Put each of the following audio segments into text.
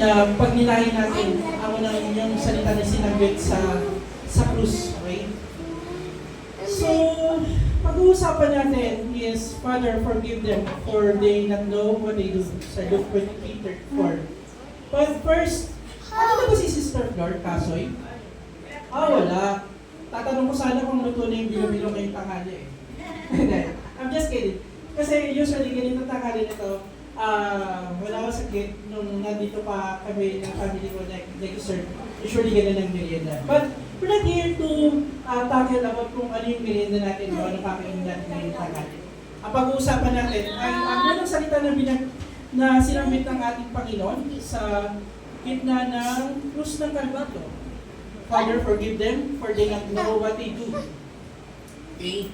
na pag nilahin natin ang yung salita na sinagot sa krus. Okay? So, pag-uusapan natin is, Father, forgive them for they not know what they do. Sa Luke 23:34. But first, ano na ba si Sister Flor Kasoy? Wala. Tatanong ko sana kung luto na yung bilo-bilo ngayong tanghali eh. I'm just kidding. Kasi usually ganito tanghali nito, wala akong sakit nung nandito pa kami ng family ko nag-serve. Usually ganun ang merienda. But we're not here to tackle about kung ano yung merienda natin o ano kakainin natin ngayong tanghali. Ang pag-uusapan natin ay ang unang salita na sinambit ng ating Panginoon sa gitna ng krus ng Kalbaryo. Father, forgive them for they not know what they do. Okay?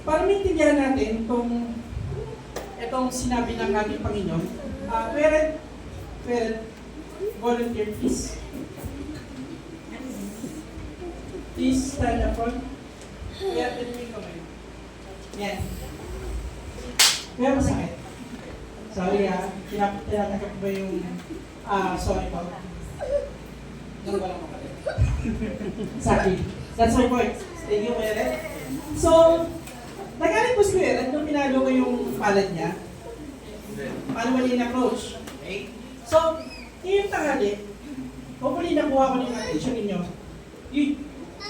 Para maintindihan natin itong sinabi ng ating Panginoon, parent, volunteer, please. Please stand up front. Kaya tinuloy ko kayo. Yan. Kaya masakit. Sorry tinatagap ba yung, sorry po. Nang walang makalit. Sorry. That's my point. Thank you, Kuya Red. So, nagalit po si Kuya Red nung pinalo ko yung palad niya. Paano ba niya in-approach? Okay? So, ngayong tanghali, hopefully nakuha ko ng attention ninyo. Yun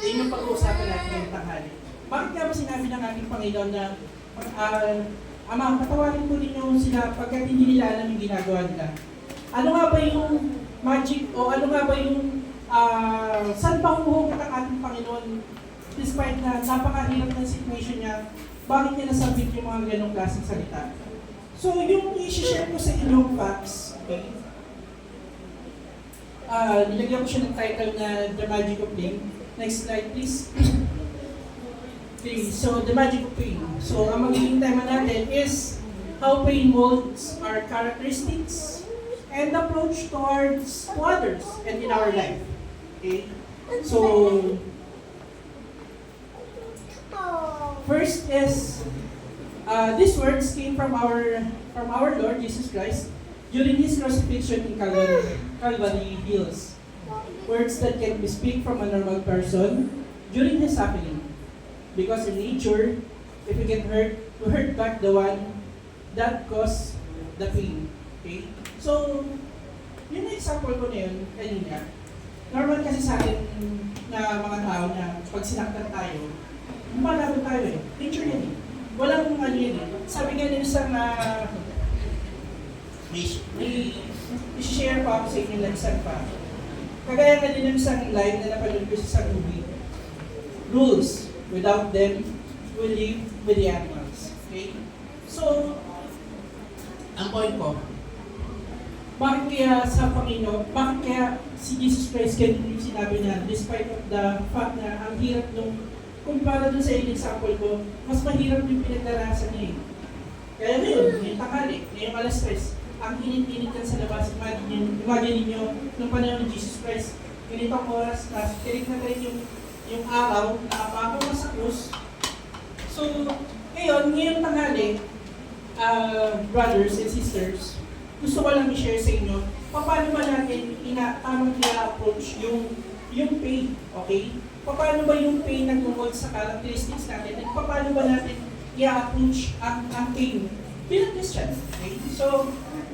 yung pag-uusapan natin ngayong tanghali. Bakit nga ba sinabi ng ating Panginoon na Ama, patawarin po ninyo sila pagkat hindi nila alam yung ginagawa nila. Ano nga ba yung magic o ano nga ba yung saan ba humuhugot ang ating Panginoon despite na napakahirap ng situation niya, bakit niya nasabit yung mga ganong klaseng salita? So, yung i-share ko sa inyong facts, okay? Nilagyan ko siya ng title na The Magic of Pain. Next slide, please. Okay, so the magic of pain. So, ang magiging tema natin is how pain molds our characteristics and approach towards others and in our life. Okay? So, first is, these words came from our Lord Jesus Christ during His crucifixion in Calvary Hills. Words that can be speak from a normal person during His suffering. Because in nature, if we get hurt, we hurt back the one that caused the pain. Okay? So, yung example ko na yun kanina, normal kasi sa atin na mga tao na pag sinaktan tayo, lumalaban tayo eh. Nature yan eh. Walang ano yun eh. Sabi nga nila sa may share pa ako sa inyo lang isang pa. Kagaya nga din ng isang live na napanood ko sa movie. Rules. Without them, we live with the animals. Okay? So, ang point ko, bakit kaya sa Panginoon, bakit kaya si Jesus Christ ganun yung sinabi niya, despite of the fact na ang hirap nung, kumpara dun sa example ko, mas mahirap yung pinagdarasan niya eh. Kaya ngayon, ngayong tanghali, ngayong alas 3, ang init-init yan sa labas, imagine ninyo, nung panahon ni Jesus Christ, ganitong oras na, tirik na rin yung araw na apako na sa krus. So, ngayong tanghali, brothers and sisters, gusto ko lang i-share sa inyo, paano ba natin tamang i-approach yung pain, okay? Paano ba yung pain nag-mold sa characteristics natin? At paano ba natin i-approach ang pain bilang Christian, okay? So,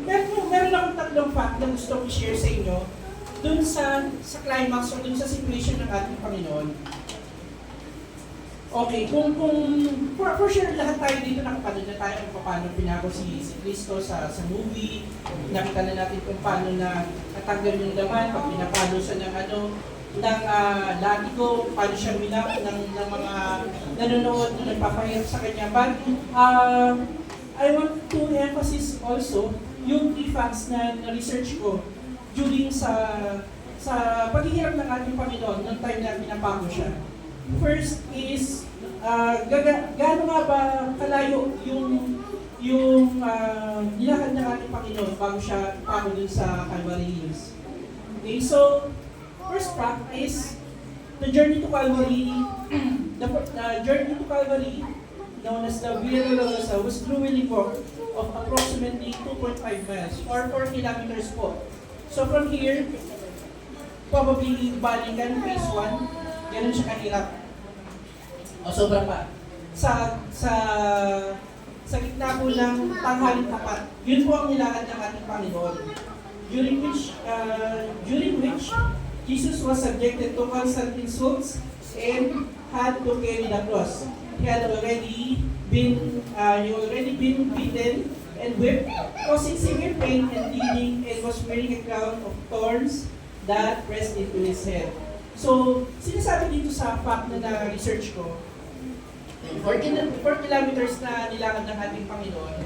meron akong tatlong fact na gusto kong i-share sa inyo dun sa climax o dun sa situation ng ating Panginoon. Okay, kung for sure lahat tayo dito nakapanood na tayo kung paano pinago si Kristo sa movie. Nakita na natin kung paano na natanggal yung laman pag pinapalo siya ng latigo, paano siya minap ng mga nanonood na nagpapahirap sa kanya. But I want to emphasize also yung 3 facts na research ko during sa paghihirap ng ating Panginoon noong time na pinapako siya. First is, gaano nga ba kalayo yung nilakad ng ating Panginoon bago siya pako dun sa Calvary Hills. Okay, so, first fact is, the journey to Calvary, the journey to Calvary, known as the Via Dolorosa, was truly of approximately 2.5 miles or 4 kilometers po. So from here, probably bali ganun phase 1, ganun siya kahirap. O sobra pa. Sa gitna po ng tanghaling tapat, yun po ang nilakad ng ating Panginoon. During which Jesus was subjected to constant insults and had to carry the cross. He had already been beaten and whipped, causing severe pain and bleeding, and was wearing a crown of thorns that pressed into his head. So, sinasabi dito sa fact na na-research ko, 4 kilometers na nilakad ng ating Panginoon.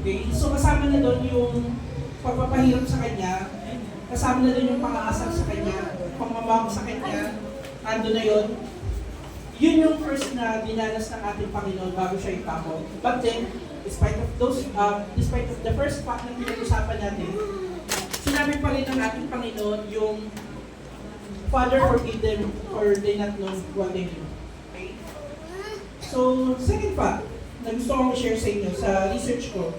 Okay, so kasama na doon yung pagpapahirap sa Kanya, kasama na doon yung pang-aasal sa Kanya, pangmamahal sa Kanya, ando na yun. Yun yung first na dinanas ng ating Panginoon bago siya ipako. But then, despite of the first fact na pinag-usapan natin, sinabi pa rin ng ating Panginoon yung Father, forgive them for they not know what they do. Okay? So, second fact na gusto kong i-share sa inyo sa research ko.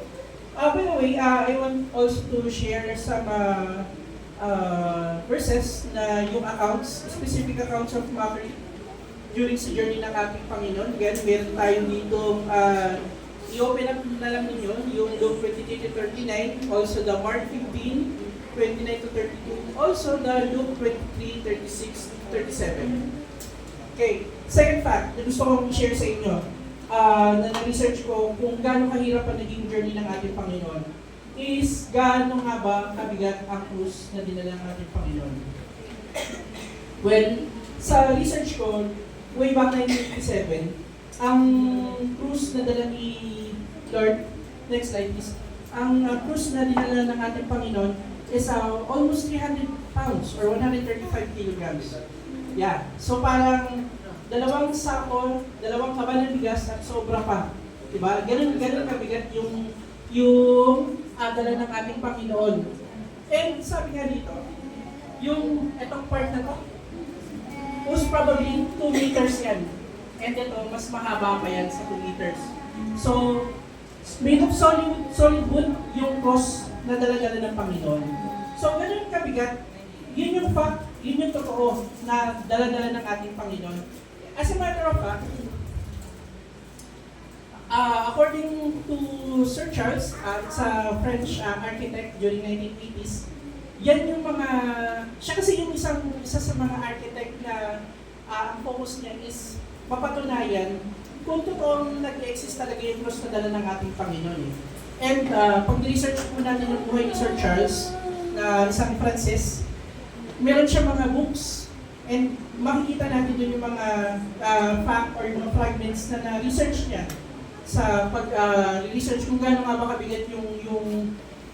By the way, I want also to share some verses na yung accounts, specific accounts of mockery during sa journey ng ating Panginoon. Again, meron tayo dito, i-open up na lang ninyo yung Luke 23-39, also the Mark 15:29-32, also the Luke 23:36-37. Okay, second fact na gusto kong i-share sa inyo, na na-research ko kung gaano kahirap ang naging journey ng ating Panginoon, is gaano nga ba kabigat ang krus na dinala ng ating Panginoon. Well, sa research ko, way back 1987, ang krus na dala ni Lord, next slide please, ang krus na dinala ng ating Panginoon is almost 300 pounds or 135 kilograms. Yeah, so parang dalawang sako, dalawang kaba ng bigas at sobra pa. Diba? Ganun kabigat yung dala ng ating Panginoon. And sabi nga dito, yung etong part na to, most probably 2 meters yan. And ito, mas mahaba pa yan sa 2 meters. So, made of solid wood yung cross na dala-dala ng Panginoon. So, ganun kabigat, yun yung fact, yun yung totoo na dala-dala ng ating Panginoon. As a matter of fact, according to Sir Charles, sa French architect during 1980s, yan yung mga, siya kasi yung isa sa mga architect na ang focus niya is mapatunayan kung totoong nag-exist talaga yung cross na dala ng ating Panginoon. And pag-research po natin yung buhay ni Sir Charles, na isang Francis, meron siya mga books, and makikita natin doon yung mga fact or yung mga fragments na na-research niya sa pag-research kung gaano nga ba kabigat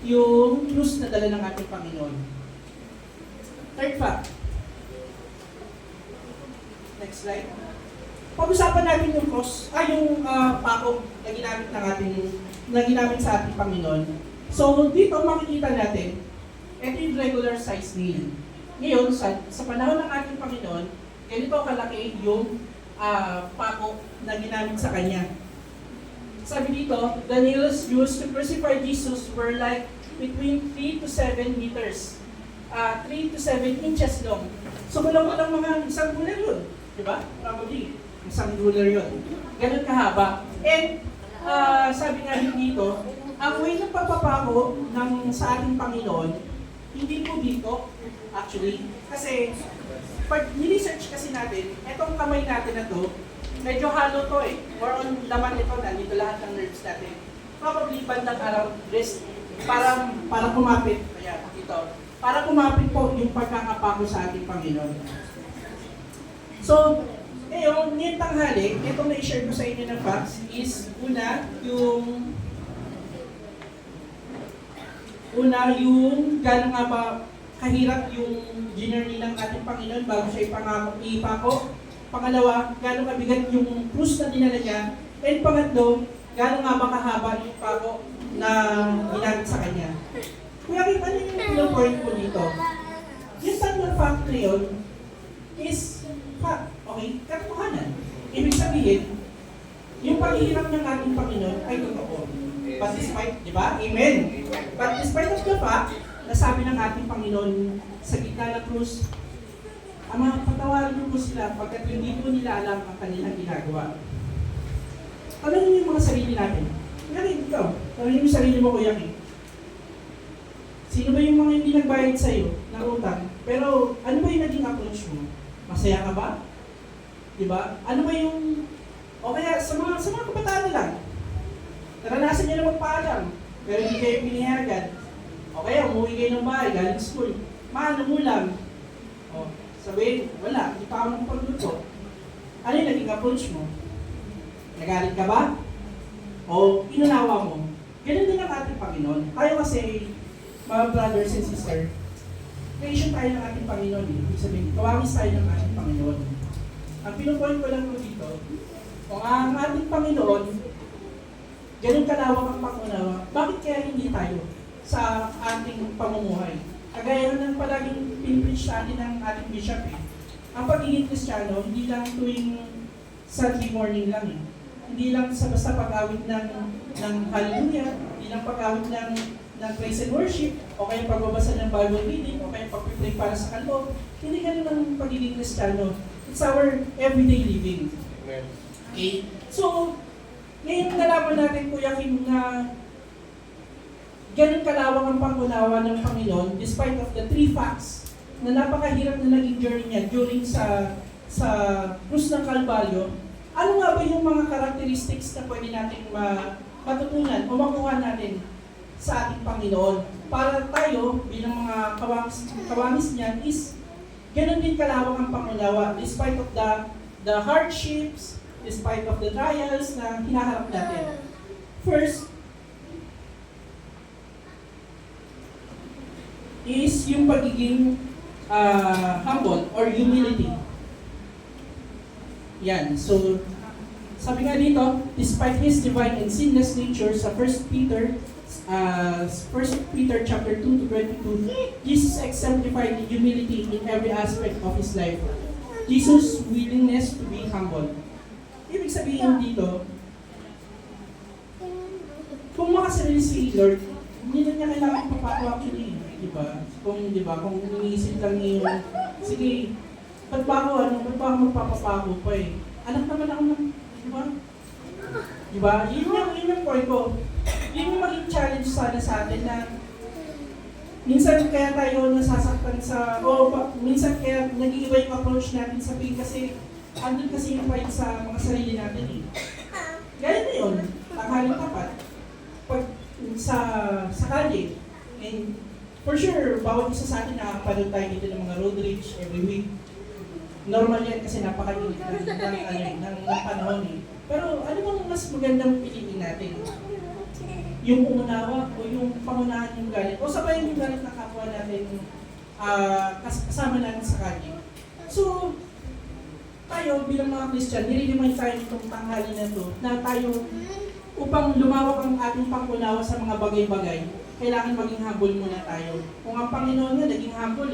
yung krus na dala ng ating Panginoon. Third fact. Next slide. Pag-usapan natin yung cross, yung pako na ginamit sa ating Panginoon. So dito makikita natin, ito yung regular size nail. Ngayon, sa panahon ng ating Panginoon, ganito kalaki yung pako na ginamit sa Kanya. Sabi dito, the nails used to crucify Jesus were like between 3 to 7 meters. 3 to 7 inches long. So walang mga isang ruler yun. Diba? Probably, isang ruler yun. Ganun kahaba. And sabi nga dito, ang way ng pagpapako sa ating Panginoon, hindi po dito, actually. Kasi, pag ni-research kasi natin, etong kamay natin na to, medyo hollow to eh. More on laman ito, nandito lahat ng nerves natin. Probably bandang around wrist, para kumapit. Ayan, ito. Para kumapit po yung pagkakapako sa ating Panginoon. So, ngayon, ngayong tanghali, itong na-share ko sa inyo ng facts is, una, yung gano'n nga ba kahirap yung journey ng ating Panginoon bago siya ipako. Pangalawa, gano'n kabigat yung krus na dinala niya. And pangatlo, gano'n nga ba kahaba yung pako na ginamit sa kanya. Kuya Kim, ano yung point ko dito? Yung tatlong fact na yun is fact, okay? Katotohanan. Ibig sabihin, yung paghihirap ng ating Panginoon ay totoo. But despite, di ba? Amen. But despite of the fact, nasabi ng ating Panginoon sa gitna ng krus, Ama, patawarin niyo po sila pagkat hindi po nila alam ang kanilang ginagawa. Tanungin niyo yung mga sarili natin. Ngayon, ikaw, tanungin mo yung sarili mo, Kuya King. Sino ba yung mga hindi nagbayad sa'yo ng utang? Pero ano ba yung naging approach mo? Masaya ka ba? Diba? Ano ba yung... O kaya sa mga kabataan na lang, naranasan niyo na magpaalam, pero hindi kayo pinihayagan. O kaya umuwi kayo ng bahay, galing school. Maano mo lang? O, sabihin, wala, hindi pa ako nakapagluto. Ano yung naging approach mo? Nagalit ka ba? O inunawa mo? Ganun din ang ating Panginoon. Tayo kasi, mga brothers and sisters, creation tayo ng ating Panginoon. Ibig sabihin, kawangis tayo ng ating Panginoon. Ang pinupoint ko lang po dito, kung ang ating Panginoon, ganun kalawak ang pangunawa, bakit kaya hindi tayo sa ating pamumuhay? Kagaya ng palaging pinipreach sa atin ng ating bishop ang pagiging Kristiyano, hindi lang tuwing Sunday morning lang Hindi lang sa basta pag-awit ng hallelujah, hindi lang pag-awit ng praise and worship, o kaya pagbabasa ng Bible reading, o kaya pag-pray para sa kanto. Hindi ganun ang pagiging Kristiyano. It's our everyday living. Okay? So, ngayon nalaman natin, Kuya Kim, na ganun kalawang ang pangunawa ng Panginoon despite of the 3 facts na napakahirap na naging journey niya during sa krus ng Kalbaryo. Ano nga ba yung mga characteristics na pwede natin matutunan o makuha natin sa ating Panginoon para tayo bilang mga kawamis niyan is ganun din kalawang ang pangunawa despite of the hardships, despite of the trials na hinaharap natin. First, is yung pagiging humble or humility. Yan. So, sabi nga dito, despite His divine and sinless nature sa 1 Peter chapter 2 to 22, Jesus exemplified the humility in every aspect of His life. Jesus' willingness to be humble. Ibig sabihin dito, kung makasarili si Lord, hindi na niya kailangan papako actually. Diba? Kung iniisip lang niyo, sige, ba't ba ako magpapapako pa Anak naman ako ng, diba? Yun yung point ko. Yun yung maging challenge sana sa atin na minsan kaya tayo nasasaktan minsan kaya nag-iiba yung approach natin sa pain kasi andun kasi yung fight sa mga sarili natin Gaya na yun, tanghaling tapat. Pag sa kalye, and for sure, bawat isa sa atin nakapanood tayo dito ng mga road rage every week. Normal yan kasi napakainit ng panahon Pero ano bang mas magandang piliin natin? Yung umunawa o yung pangunahan yung galit? O sabayan yung galit na kapwa natin kasama natin sa kalye? So, tayo bilang mga Christian, nire-remind tayo nitong tanghali na to na tayo upang lumawak ang ating pangunawa sa mga bagay-bagay, kailangan maging humble muna tayo. Kung ang Panginoon nga naging humble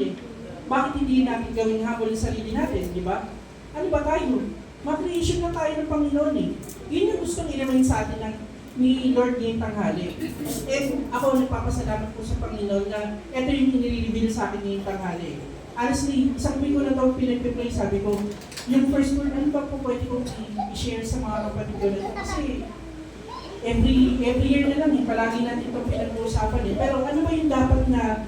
bakit hindi natin gawing humble ang sarili natin, di ba? Ano ba tayo? Ma-creation na tayo ng Panginoon Yun yung gustong i-remind sa atin ni Lord ngayong tanghali. And ako nagpapasalamat po sa Panginoon na ito yung inire-reveal sa akin ngayong tanghali. Honestly, isang week ko na ito pinag-pray, sabi ko, yung first word, ano ba po pwede kong i-share sa mga kapatid ko na ito? Kasi every year na lang palagi natin itong pinag-uusapan Pero ano ba yung dapat na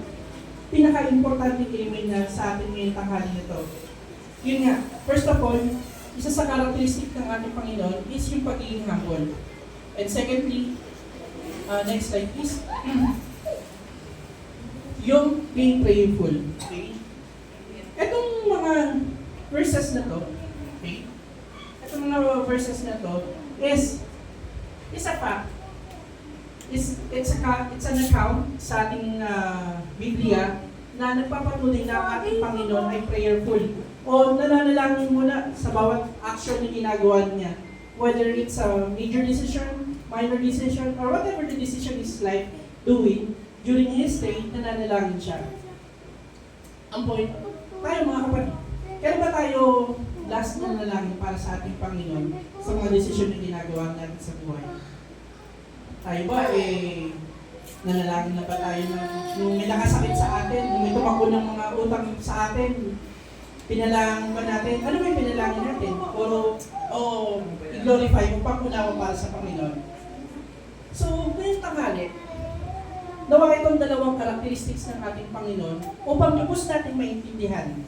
pinaka-importante i-remind na sa atin ngayong tanghali na ito? Yun nga, first of all, isa sa characteristic ng ating Panginoon is yung pagiging humble. And secondly, next slide please, yung being prayerful. Okay? Itong mga verses na to, okay? Itong mga verses na to is a fact. It's an account sa ating Biblia na nagpapatuloy na ang ating Panginoon ay prayerful. O nananalangin muna sa bawat action na ginagawa niya. Whether it's a major decision, minor decision, or whatever the decision is like doing, during his stay, nananalangin siya. Ang point, tayo mga kapatid, kailan ba tayo last na nanalangin para sa ating Panginoon sa mga desisyon na ginagawa natin sa buhay? Tayo ba, nanalangin na ba tayo nung may nakasakit sa atin, nung may tumakbo ng mga utang sa atin, pinalangin ba natin? Ano ba yung pinalangin natin? Puro, i-glorify mo, pang-unawa para sa Panginoon. So, ngayong tanghali, nawa itong dalawang characteristics ng ating Panginoon upang lubos natin maintindihan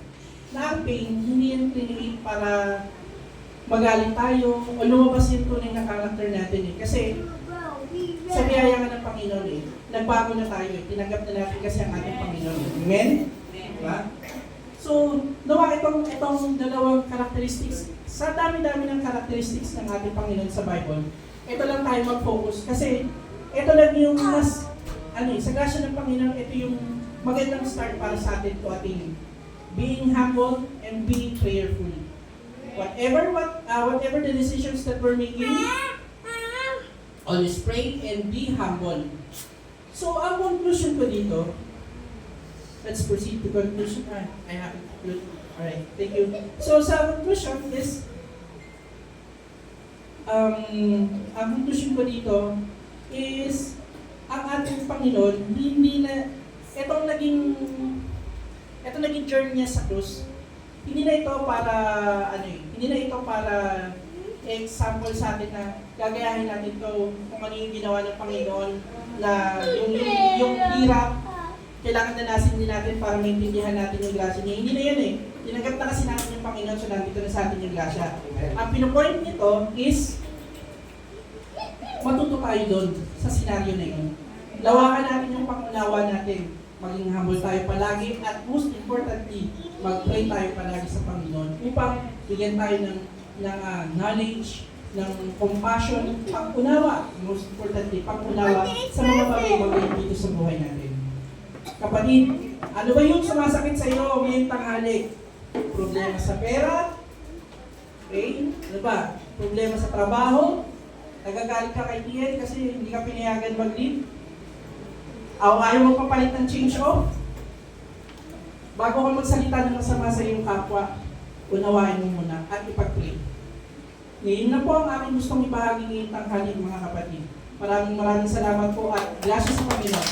na ang pain, hindi yan create para magaling tayo o lumabas yung tunay na character natin eh. Kasi sa biyaya nga ng Panginoon eh, nagbago na tayo eh. Tinanggap na natin kasi ang ating Panginoon. Amen? Diba? So, nawa itong dalawang characteristics, sa dami-dami ng characteristics ng ating Panginoon sa Bible, ito lang tayo mag-focus. Kasi ito lang yung mas, sa grasya ng Panginoon, ito yung magandang start para sa atin to ating being humble and being prayerful. Whatever the decisions that we're making, always pray and be humble. So, ang conclusion ko dito, let's proceed to conclusion. I have to conclude. Alright, thank you. So, sa conclusion is, ang conclusion ko dito is, ang ating Panginoon, hindi na, itong naging journey niya sa krus, hindi na ito para, hindi na ito para example sa atin na gagayahin natin ito kung ano yung ginawa ng Panginoon na yung hirap, kailangan nanasin din natin para maintindihan natin yung grasya niya. Hindi na yan eh. Tinanggap na kasi natin yung Panginoon, so nandito na sa atin yung grasya. Ang pinopoint nito is, matuto tayo doon sa senaryo na yun. Lawakan natin yung pangunawa natin. Maging humble tayo palagi at most importantly, mag-pray tayo palagi sa Panginoon upang bigyan tayo ng knowledge, ng compassion, pang-unawa, most importantly, pang-unawa sa mga bagay-bagay dito sa buhay natin. Kapatid, ano ba yung sumasakit sa iyo ngayong tanghali? Problema sa pera? Okay? Ano ba? Problema sa trabaho? Nagagalit ka kay Tiyan kasi hindi ka pinayagan mag-leave? Ayaw mo papalit ng change off? Bago ka magsalita ng masama sa iyong kapwa, unawain mo muna at ipag-pray. Ngayon na po ang aking gustong ibahagi ngayong tanghali mga kapatid. Maraming salamat po at gracias sa Panginoon.